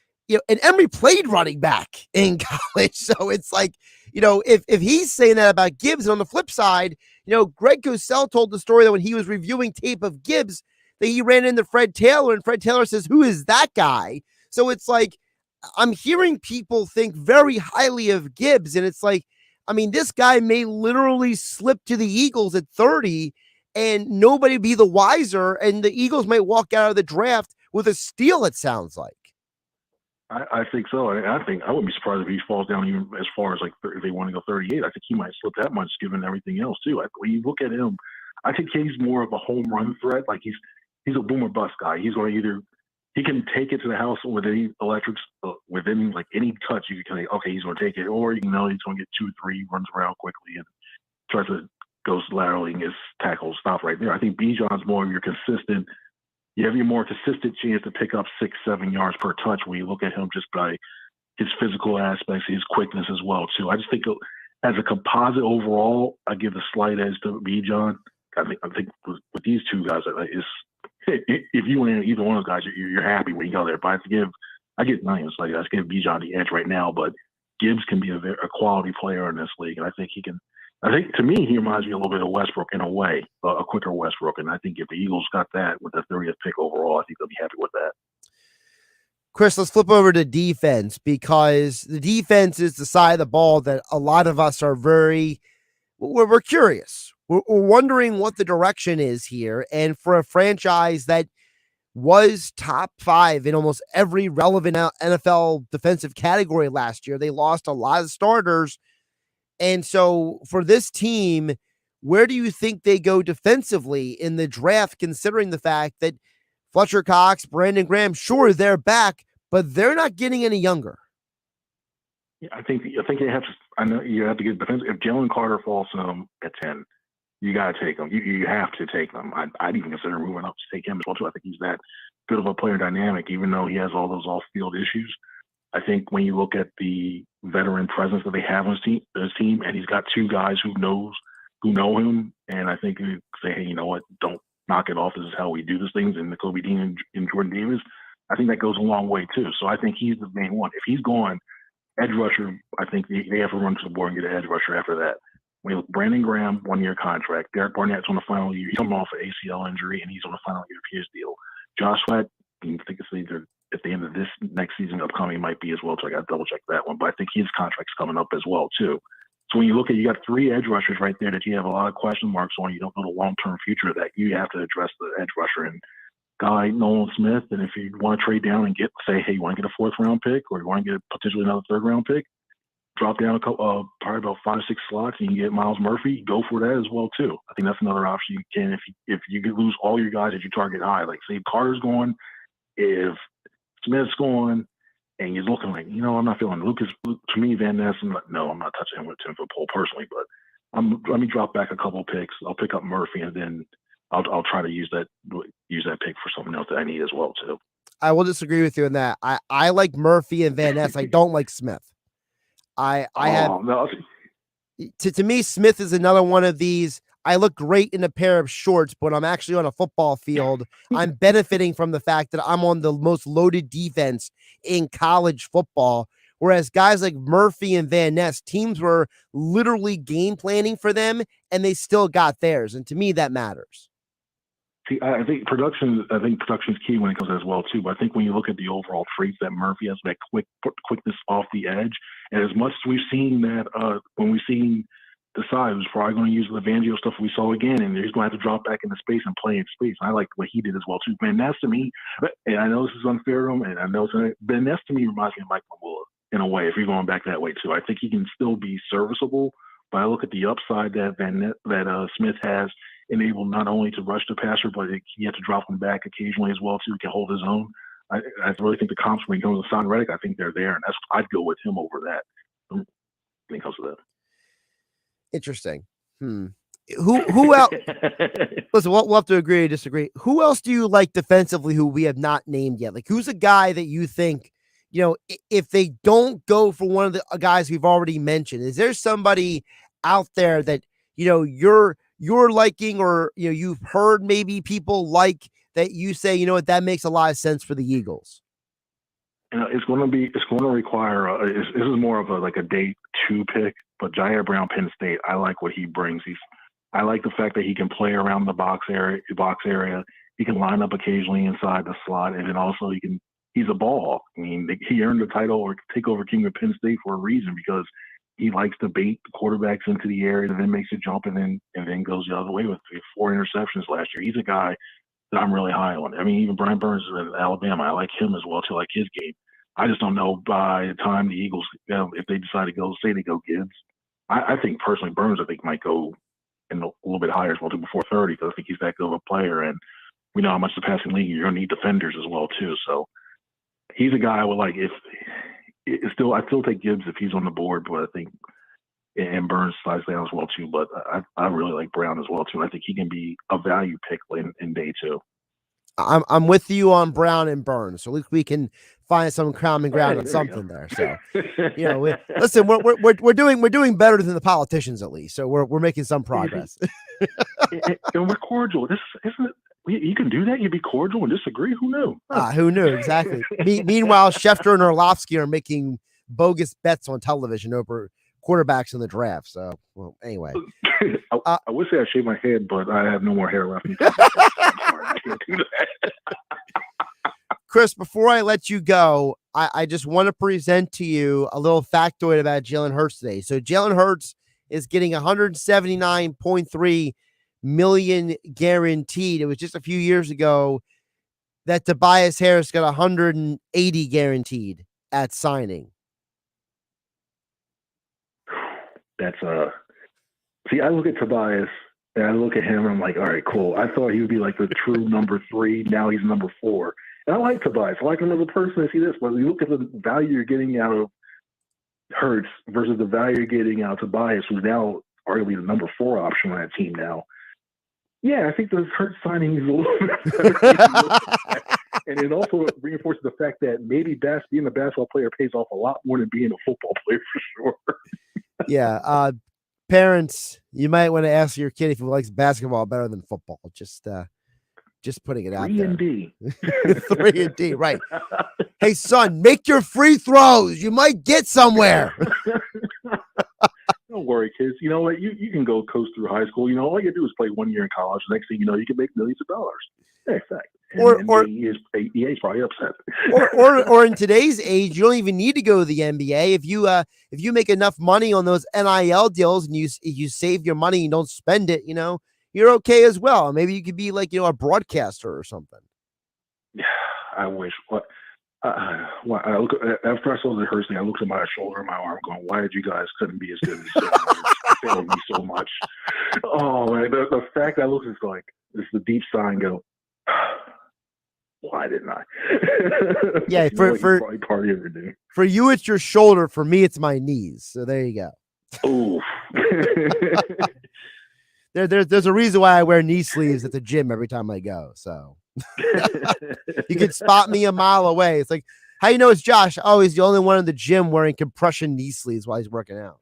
and Emery played running back in college. So it's like, if he's saying that about Gibbs, and on the flip side, Greg Cosell told the story that when he was reviewing tape of Gibbs, that he ran into Fred Taylor, and Fred Taylor says, "Who is that guy?" So it's like, I'm hearing people think very highly of Gibbs, and it's like, I mean, this guy may literally slip to the Eagles at 30 and nobody be the wiser, and the Eagles might walk out of the draft with a steal, it sounds like. I think so. I wouldn't be surprised if he falls down even as far as like if they want to go 38. I think he might slip that much given everything else too. When you look at him, I think he's more of a home run threat. Like he's a boomer bust guy. He's going to he can take it to the house with any electrics, within like any touch. You can say, okay, he's going to take it, or he's going to get 2, 3, runs around quickly and tries to go laterally and gets tackles, stop right there. I think Bijan's more of your consistent. You have your more consistent chance to pick up 6, 7 yards per touch when you look at him just by his physical aspects, his quickness as well too. I just think as a composite overall, I give the slight edge to Bijan. I think with these two guys, if you win either one of those guys, you're happy when you go there. But I get Niams. Like I give Bijan the edge right now, but Gibbs can be a quality player in this league, and I think he can. I think to me he reminds me a little bit of Westbrook in a way, a quicker Westbrook. And I think if the Eagles got that with the 30th pick overall, I think they'll be happy with that. Chris, let's flip over to defense, because the defense is the side of the ball that a lot of us are we're curious. We're wondering what the direction is here. And for a franchise that was top 5 in almost every relevant NFL defensive category last year, they lost a lot of starters. And so for this team, where do you think they go defensively in the draft, considering the fact that Fletcher Cox, Brandon Graham, sure, they're back, but they're not getting any younger? Yeah, I think you have to. I know you have to get defense. If Jalen Carter falls to them at 10, you got to take him. You have to take them. I'd even consider moving up to take him as well too. I think he's that good of a player dynamic, even though he has all those off-field issues. I think when you look at the veteran presence that they have on his team, and he's got 2 guys who know him, and I think you say, hey, you know what? Don't knock it off. This is how we do these things. And Kobe Dean and Jordan Davis, I think that goes a long way too. So I think he's the main one. If he's gone, edge rusher, I think they have to run to the board and get an edge rusher after that. When you look, Brandon Graham, 1-year contract. Derek Barnett's on the final year. He's coming off an ACL injury, and he's on the final year of his deal. Josh Sweat, I think it's either at the end of this next season upcoming might be as well, so I got to double check that one. But I think his contract's coming up as well too. So when you look at, you got 3 edge rushers right there that you have a lot of question marks on. You don't know the long-term future of that. You have to address the edge rusher and guy Nolan Smith. And if you want to trade down and say, hey, you want to get a 4th-round pick, or you want to get potentially another 3rd-round pick, drop down a couple, probably about 5 or 6 slots, and you can get Miles Murphy. Go for that as well too. I think that's another option you can if you could lose all your guys that you target high. Like say Carter's going, if Smith's going, and you're looking like, I'm not feeling Lucas. To me, Van Ness, I'm not touching him with 10-foot pole personally, but let me drop back a couple picks. I'll pick up Murphy, and then I'll try to use that pick for something else that I need as well too. I will disagree with you on that. I like Murphy and Van Ness. I don't like Smith. To me, Smith is another one of these. I look great in a pair of shorts, but I'm actually on a football field. I'm benefiting from the fact that I'm on the most loaded defense in college football. Whereas guys like Murphy and Van Ness, teams were literally game planning for them, and they still got theirs. And to me, that matters. See, I think production is key when it comes to as well too. But I think when you look at the overall traits that Murphy has, that quickness off the edge, and as much as we've seen that when we've seen the side, was probably going to use the Evangelo stuff we saw again, and he's going to have to drop back into space and play in space. And I like what he did as well too. Van Ness to me, and I know this is unfair to him, and I know Van Ness to me reminds me of Mike Mamula. in a way, if you're going back that way too. I think he can still be serviceable, but I look at the upside that Smith has, enabled not only to rush the passer, but he had to drop him back occasionally as well too. He can hold his own. I really think the comps when he comes to Son Reddick, I think they're there, and I'd go with him over that. When it comes to that. Interesting. Who else? Listen, we'll have to agree or disagree. Who else do you like defensively who we have not named yet? Like, who's a guy that you think, if they don't go for one of the guys we've already mentioned, is there somebody out there that, you're liking, or, you've heard maybe people like that you say, you know what, that makes a lot of sense for the Eagles? It's going to require, this is more of a day 2 pick, but Jair Brown, Penn State, I like what he brings. I like the fact that he can play around the box area. He can line up occasionally inside the slot, and then also he's a ball hawk. I mean, he earned the title or takeover king of Penn State for a reason, because he likes to bait the quarterbacks into the area and then makes a jump and then goes the other way with 4 interceptions last year. He's a guy that I'm really high on. I mean, even Brian Burns in Alabama, I like him as well too. I like his game. I just don't know by the time the Eagles, if they decide to go, say they go Gibbs. I think personally Burns, might go in a little bit higher as well too, before 30, because I think he's that good of a player, and we know how much the passing league you're gonna need defenders as well too. So he's a guy I would like. I still take Gibbs if he's on the board, but I think and Burns slides down as well too. But I really like Brown as well too. I think he can be a value pick in day 2. I'm with you on Brown and Burns, so at least we can find some common ground on something there. So, listen, we're doing better than the politicians, at least. So we're making some progress. And we're cordial. This isn't it. You can do that. You'd be cordial and disagree. Who knew? Who knew exactly? Meanwhile, Schefter and Orlovsky are making bogus bets on television over quarterbacks in the draft. So, well, anyway, I would say I shaved my head, but I have no more hair left. I can't do that. Chris, before I let you go, I just want to present to you a little factoid about Jalen Hurts today. So Jalen Hurts is getting $179.3 million guaranteed. It was just a few years ago that Tobias Harris got $180 guaranteed at signing. That's see, I look at Tobias and I look at him and I'm like, all right, cool. I thought he would be like the true number 3. Now he's number 4. And I like Tobias. I like him as a person. I see this, but you look at the value you're getting out of Hurts versus the value you're getting out of Tobias, who's now arguably the number 4 option on that team now. Yeah, I think the Hurts signing is a little bit better. And it also reinforces the fact that maybe being a basketball player pays off a lot more than being a football player for sure. Yeah. Parents, you might want to ask your kid if he likes basketball better than football. Just putting it out there. 3 and D. 3 and D, right. Hey, son, make your free throws. You might get somewhere. Don't worry, kids. You know what? You can go coast through high school. You know, all you do is play 1 year in college. Next thing you know, you can make millions of dollars. Yeah, exactly. Or EA's probably upset. or in today's age, you don't even need to go to the NBA. If you make enough money on those NIL deals and you save your money and don't spend it, you're okay as well. Maybe you could be like a broadcaster or something. Yeah, I wish. I look after I saw the Hurst thing, I looked at my shoulder and my arm, going, "Why did you guys couldn't be as good as you failed me so much?" Oh man, the fact I look is like it's the deep sigh and go, why didn't I? Yeah, for you, it's your shoulder. For me, it's my knees. So there you go. Ooh. There's a reason why I wear knee sleeves at the gym every time I go. So you can spot me a mile away. It's like, how you know it's Josh? Oh, he's the only one in the gym wearing compression knee sleeves while he's working out.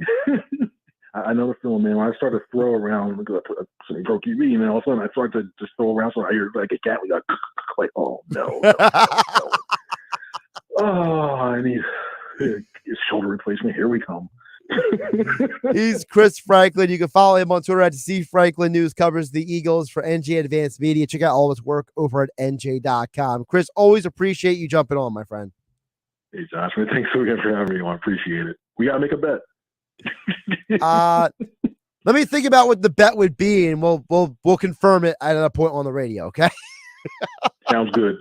I know the feeling, man. When I started to throw around, because I put some Pro TV, and all of a sudden I started to just throw around, so I hear like a cat, like, oh no. Oh, I need his shoulder replacement. Here we come. He's Chris Franklin. You can follow him on Twitter at @CFranklinNews. News, covers the Eagles for NJ Advanced Media. Check out all of his work over at NJ.com. Chris, always appreciate you jumping on, my friend. Hey, Josh, man, thanks again for having me. I appreciate it. We got to make a bet. Let me think about what the bet would be, and we'll confirm it at a point on the radio, okay? Sounds good.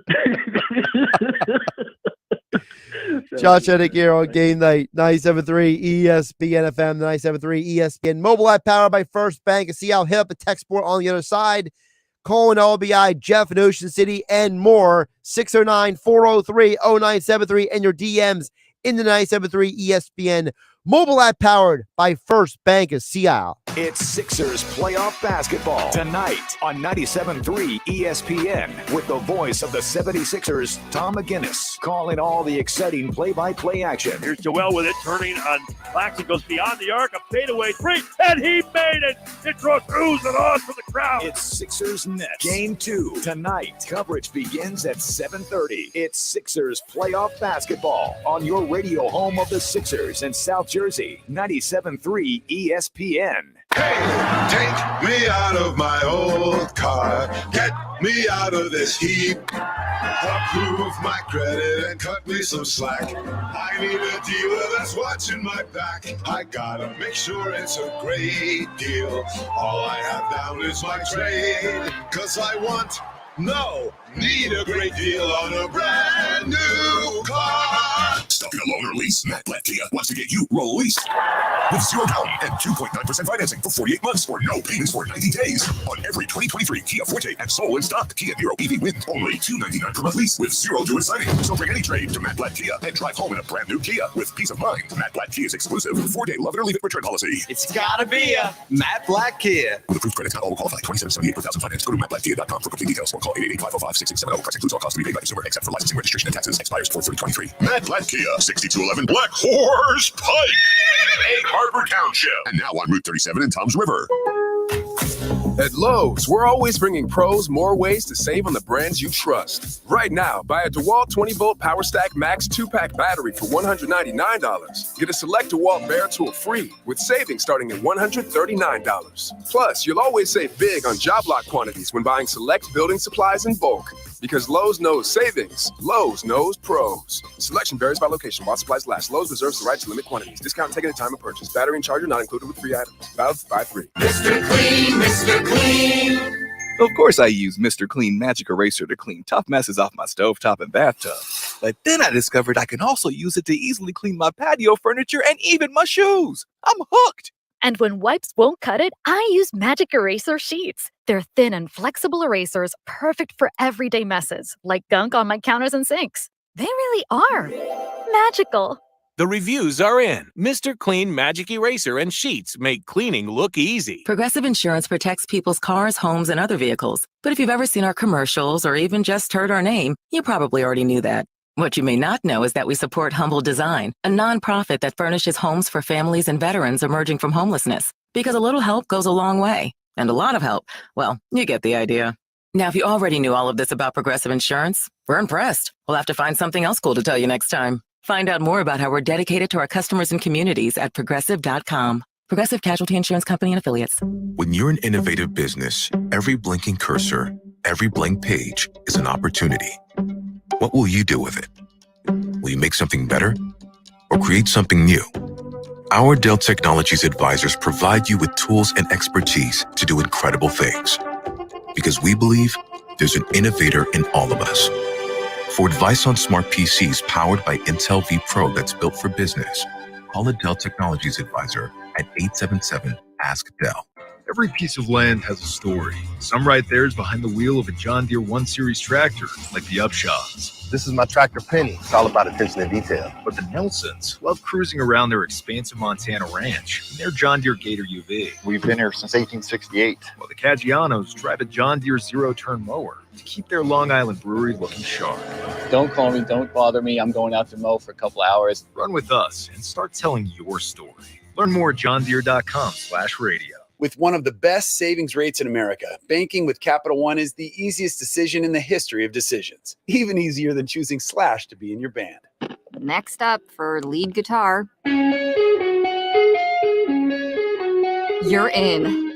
Josh Hennig here on Game Night, 97.3 ESPN FM, the 97.3 ESPN mobile app powered by First Bank. And see how hit up a tech sport on the other side. Colin LBI, Jeff in Ocean City, and more. 609-403-0973 and your DMs in the 97.3 ESPN mobile app powered by First Bank of Seattle. It's Sixers playoff basketball tonight on 97.3 ESPN with the voice of the 76ers, Tom McGinnis, calling all the exciting play-by-play action. Here's Joel with it, turning on Claxton, goes beyond the arc, a fadeaway three, and he made it! It draws oozing on from the crowd. It's Sixers Nets Game 2 tonight. Coverage begins at 7:30. It's Sixers playoff basketball on your radio home of the Sixers in South Jersey, 97.3 ESPN. Hey, take me out of my old car. Get me out of this heap. Approve my credit and cut me some slack. I need a dealer that's watching my back. I gotta make sure it's a great deal. All I have down is my trade. 'Cause I need a great deal on a brand new car. Stuck in a loan or lease? Matt Blatt Kia wants to get you released with 0 down and 2.9% financing for 48 months or no payments for 90 days on every 2023 Kia Forte and Soul in stock. Kia Niro EV wins only $299 per month lease with 0 due at signing. So bring any trade to Matt Blatt Kia and drive home in a brand new Kia with peace of mind. Matt Blatt Kia's exclusive 4-day love it or leave it return policy. It's gotta be a Matt Blatt Kia. With approved credits, not all qualify. $27.78 per thousand finance. Go to mattblattkia.com for complete details or call 888-505-6670. Price includes all costs to be paid by consumer except for licensing, registration, and taxes. Expires 4/30/23. Matt Blatt Kia, 6211 Black Horse Pike, Egg Harbor Township, and now on Route 37 in Toms River. At Lowe's, we're always bringing pros more ways to save on the brands you trust. Right now, buy a DeWalt 20-volt Power Stack Max 2-pack battery for $199. Get a select DeWalt Bear tool free with savings starting at $139. Plus, you'll always save big on job lot quantities when buying select building supplies in bulk. Because Lowe's knows savings, Lowe's knows pros. Selection varies by location while supplies last. Lowe's reserves the right to limit quantities. Discount taken at time of purchase. Battery and charger not included with free items. Valid buy 3. Mr. Clean, Mr. Clean. Of course, I use Mr. Clean Magic Eraser to clean tough messes off my stovetop and bathtub. But then I discovered I can also use it to easily clean my patio furniture and even my shoes. I'm hooked. And when wipes won't cut it, I use Magic Eraser Sheets. They're thin and flexible erasers, perfect for everyday messes, like gunk on my counters and sinks. They really are magical. The reviews are in. Mr. Clean Magic Eraser and Sheets make cleaning look easy. Progressive Insurance protects people's cars, homes, and other vehicles. But if you've ever seen our commercials or even just heard our name, you probably already knew that. What you may not know is that we support Humble Design, a nonprofit that furnishes homes for families and veterans emerging from homelessness. Because a little help goes a long way. And a lot of help, well, you get the idea. Now, if you already knew all of this about Progressive Insurance, we're impressed. We'll have to find something else cool to tell you next time. Find out more about how we're dedicated to our customers and communities at Progressive.com. Progressive Casualty Insurance Company and Affiliates. When you're an innovative business, every blinking cursor, every blank page is an opportunity. What will you do with it? Will you make something better or create something new? Our Dell Technologies advisors provide you with tools and expertise to do incredible things. Because we believe there's an innovator in all of us. For advice on smart PCs powered by Intel V Pro that's built for business, call a Dell Technologies advisor at 877-ASK-DELL. Every piece of land has a story. Some right there is behind the wheel of a John Deere 1 Series tractor, like the Upshaws. This is my tractor Penny. It's all about attention to detail. But the Nelsons love cruising around their expansive Montana ranch in their John Deere Gator UV. We've been here since 1868. While the Caggianos drive a John Deere zero-turn mower to keep their Long Island brewery looking sharp. Don't call me, don't bother me. I'm going out to mow for a couple hours. Run with us and start telling your story. Learn more at johndeere.com/radio. With one of the best savings rates in America, banking with Capital One is the easiest decision in the history of decisions. Even easier than choosing Slash to be in your band. Next up for lead guitar. You're in.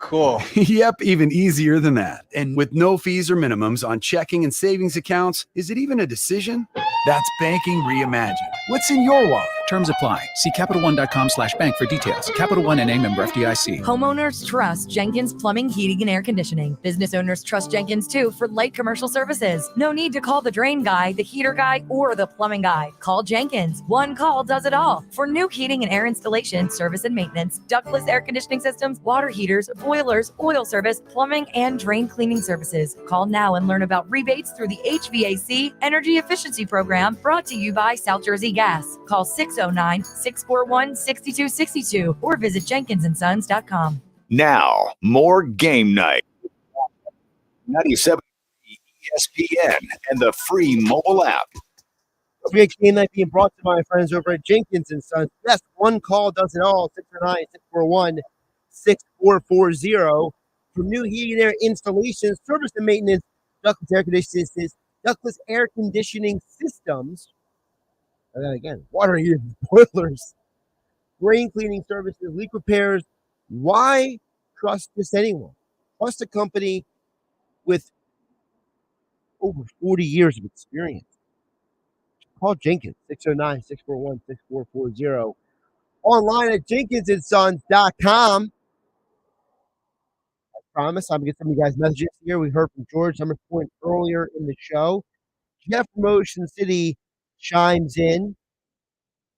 Cool. Yep, even easier than that. And with no fees or minimums on checking and savings accounts, is it even a decision? That's banking reimagined. What's in your wallet? Terms apply. See CapitalOne.com/bank for details. Capital One NA, member FDIC. Homeowners trust Jenkins Plumbing, Heating, and Air Conditioning. Business owners trust Jenkins too for light commercial services. No need to call the drain guy, the heater guy, or the plumbing guy. Call Jenkins. One call does it all. For new heating and air installation, service and maintenance, ductless air conditioning systems, water heaters, boilers, oil service, plumbing, and drain cleaning services. Call now and learn about rebates through the HVAC Energy Efficiency Program, brought to you by South Jersey Gas. Call 609-641-6262 or visit jenkinsonSons.com. Now, more Game Night. 97 ESPN and the free mobile app. Don't forget Game Night being brought to my friends over at Jenkins and Sons. Yes, one call does it all. 609-641-6440. For new heating and air installations, service and maintenance, ductless air conditioning systems. And then again, water heaters, boilers, drain cleaning services, leak repairs. Why trust just anyone? Trust a company with over 40 years of experience. Call Jenkins, 609-641-6440. Online at jenkinsonSons.com. I promise I'm going to get some of you guys' messages here. We heard from George Summerpoint earlier in the show. Jeff from Ocean City chimes in.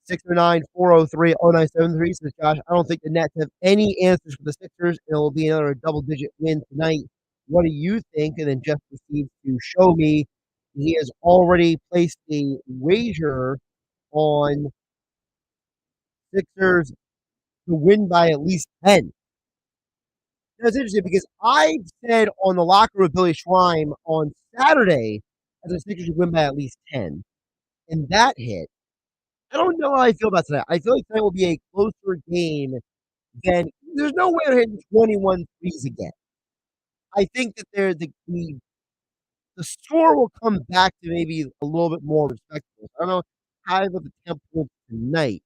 609-403-0973 says, Josh, I don't think the Nets have any answers for the Sixers. It will be another double-digit win tonight. What do you think? And then Jeff proceeds to show me he has already placed a wager on Sixers to win by at least 10. That's interesting because I said on the locker room with Billy Schweim on Saturday that the Sixers would win by at least 10. And that hit. I don't know how I feel about tonight. I feel like tonight will be a closer game than there's no way they're hitting 21 threes again. I think that the score will come back to maybe a little bit more respectable. I don't know how about the 10 points tonight.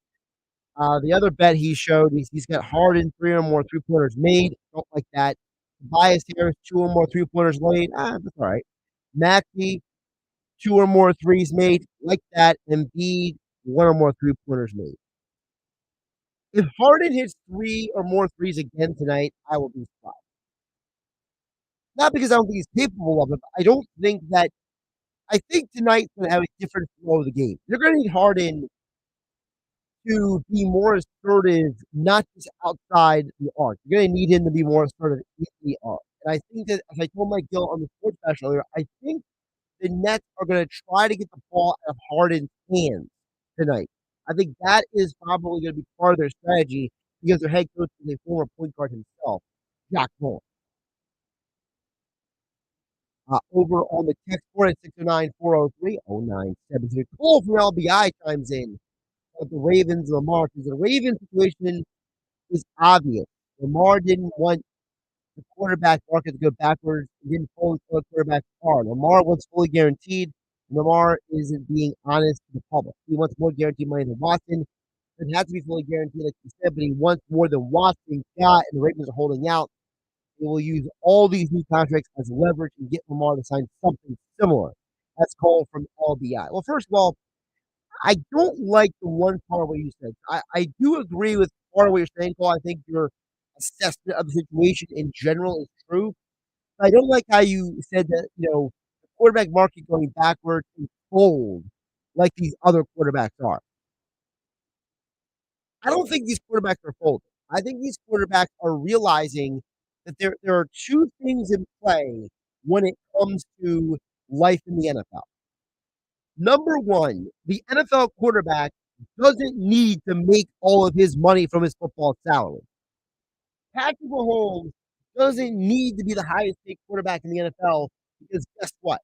The other bet he showed, he's got Harden 3 or more three-pointers made. Don't like that. Tobias Harris 2 or more three-pointers made. That's all right. Maxey 2 or more threes made. Like that. Embiid 1 or more three-pointers made. If Harden hits 3 or more threes again tonight, I will be surprised. Not because I don't think he's capable of it, but I don't think that – I think tonight's going to have a different flow of the game. You're going to need Harden to be more assertive, not just outside the arc. You're going to need him to be more assertive in the arc. And I think that, as I told Mike Gill on the sports special earlier, I think the Nets are going to try to get the ball out of Harden's hands tonight. I think that is probably going to be part of their strategy because their head coach is a former point guard himself, Jack Moore. Over on the text board at 609-403-0973. Cole from LBI chimes in with the Ravens and Lamar because the Ravens situation is obvious. Lamar didn't want the quarterback market to go backwards. He didn't fully throw the quarterback hard. Lamar wants fully guaranteed. Lamar isn't being honest to the public. He wants more guaranteed money than Watson. It has to be fully guaranteed, like you said, but he wants more than Watson got, and the Ravens are holding out. They will use all these new contracts as leverage and get Lamar to sign something similar. That's called from LBI. Well, first of all, I don't like the one part of what you said. I do agree with part of what you're saying, Cole. I think your assessment of the situation in general is true. But I don't like how you said that, the quarterback market going backwards is cold like these other quarterbacks are. I don't think these quarterbacks are folding. I think these quarterbacks are realizing that there are two things in play when it comes to life in the NFL. Number one, the NFL quarterback doesn't need to make all of his money from his football salary. Patrick Mahomes doesn't need to be the highest paid quarterback in the NFL because guess what?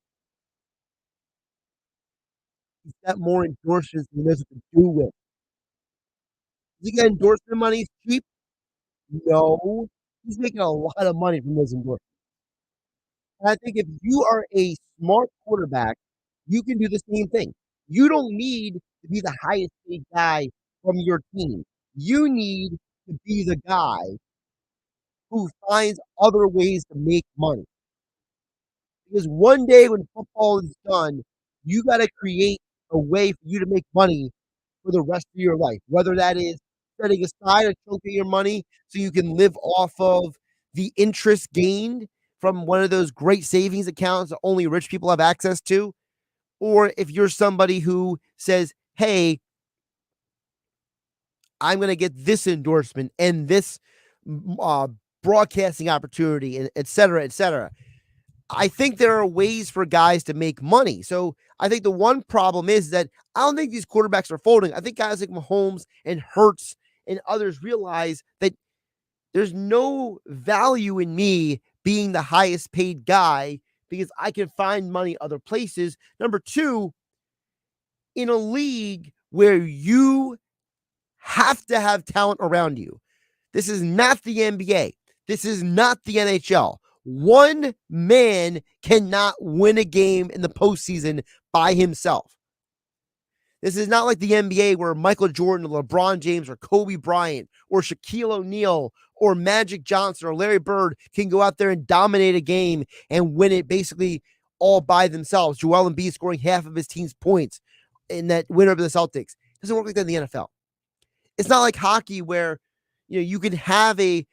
He's got more endorsements than he knows what to do with. Does he get endorsement money cheap? No. He's making a lot of money from those endorsements. And I think if you are a smart quarterback, you can do the same thing. You don't need to be the highest paid guy from your team. You need to be the guy who finds other ways to make money. Because one day when football is done, you got to create a way for you to make money for the rest of your life, whether that is setting aside a chunk of your money so you can live off of the interest gained from one of those great savings accounts that only rich people have access to, or if you're somebody who says, hey, I'm going to get this endorsement and this broadcasting opportunity, and et cetera, et cetera. I think there are ways for guys to make money. So I think the one problem is that I don't think these quarterbacks are folding. I think guys like Mahomes and Hurts and others realize that there's no value in me being the highest paid guy because I can find money other places. Number two, in a league where you have to have talent around you. This is not the NBA. This is not the NHL. One man cannot win a game in the postseason by himself. This is not like the NBA where Michael Jordan, or LeBron James, or Kobe Bryant, or Shaquille O'Neal, or Magic Johnson, or Larry Bird can go out there and dominate a game and win it basically all by themselves. Joel Embiid scoring half of his team's points in that win over the Celtics. It doesn't work like that in the NFL. It's not like hockey where you can have an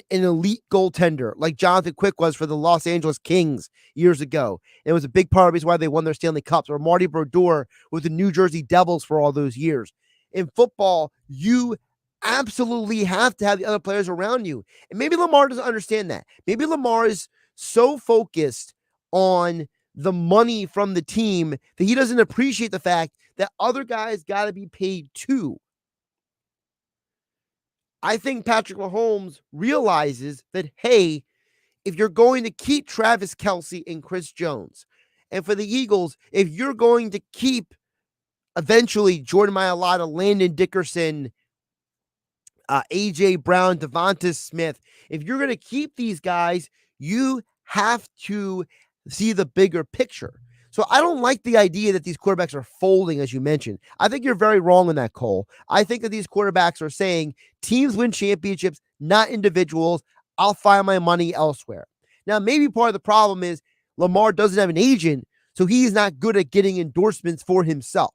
elite goaltender like Jonathan Quick was for the Los Angeles Kings years ago. It was a big part of the reason why they won their Stanley Cups, or Marty Brodeur with the New Jersey Devils for all those years. In football, you absolutely have to have the other players around you. And maybe Lamar doesn't understand that. Maybe Lamar is so focused on the money from the team that he doesn't appreciate the fact that other guys got to be paid too. I think Patrick Mahomes realizes that, hey, if you're going to keep Travis Kelce and Chris Jones, and for the Eagles, if you're going to keep eventually Jordan Mailata, Landon Dickerson, A.J. Brown, Devonta Smith, if you're going to keep these guys, you have to see the bigger picture. So I don't like the idea that these quarterbacks are folding, as you mentioned. I think you're very wrong on that, Cole. I think that these quarterbacks are saying teams win championships, not individuals. I'll find my money elsewhere. Now, maybe part of the problem is Lamar doesn't have an agent, so he's not good at getting endorsements for himself.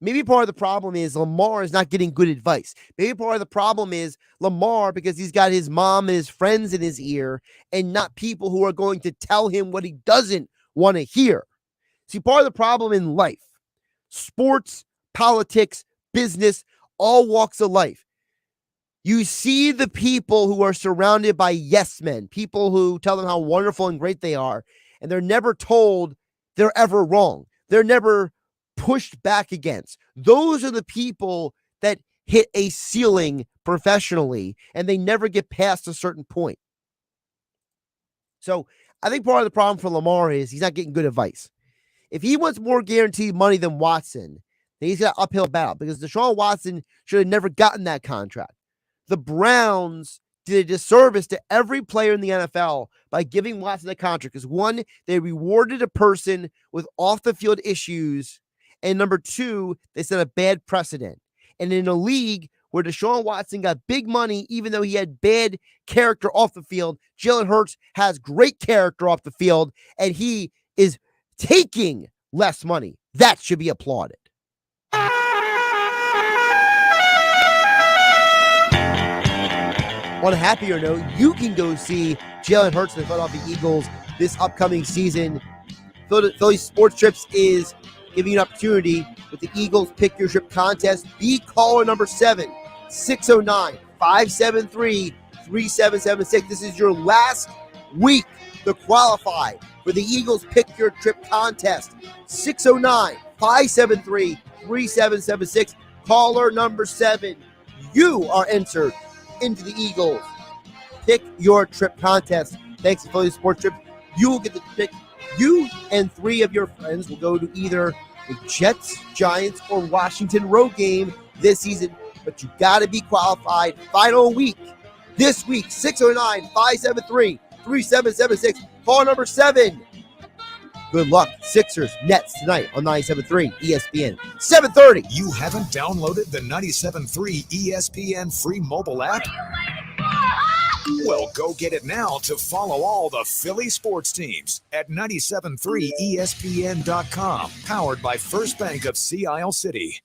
Maybe part of the problem is Lamar is not getting good advice. Maybe part of the problem is Lamar, because he's got his mom and his friends in his ear and not people who are going to tell him what he doesn't want to hear. See, part of the problem in life, sports, politics, business, all walks of life, you see the people who are surrounded by yes men, people who tell them how wonderful and great they are, and they're never told they're ever wrong. They're never pushed back against. Those are the people that hit a ceiling professionally, and they never get past a certain point. So I think part of the problem for Lamar is he's not getting good advice. If he wants more guaranteed money than Watson, then he's got an uphill battle, because Deshaun Watson should have never gotten that contract. The Browns did a disservice to every player in the NFL by giving Watson a contract, because one, they rewarded a person with off-the-field issues, and number two, they set a bad precedent. And in a league where Deshaun Watson got big money, even though he had bad character off the field, Jalen Hurts has great character off the field, and he is taking less money. That should be applauded. On a happier note, you can go see Jalen Hurts and the Philadelphia Eagles this upcoming season. Philly Sports Trips is giving you an opportunity with the Eagles Pick Your Trip contest. Be caller number 7, 609-573-3776. This is your last week to qualify for the Eagles Pick Your Trip contest. 609-573-3776. Caller number 7. You are entered into the Eagles Pick Your Trip contest. Thanks to Philly Sports Trip. You will get to pick. You and 3 of your friends will go to either the Jets, Giants, or Washington road game this season, but you got to be qualified. Final week this week, 609-573-3776. Call number 7. Good luck. Sixers, Nets tonight on 97.3 ESPN. 7:30. You haven't downloaded the 97.3 ESPN free mobile app? Well, go get it now to follow all the Philly sports teams at 97.3ESPN.com. Powered by First Bank of Sea Isle City.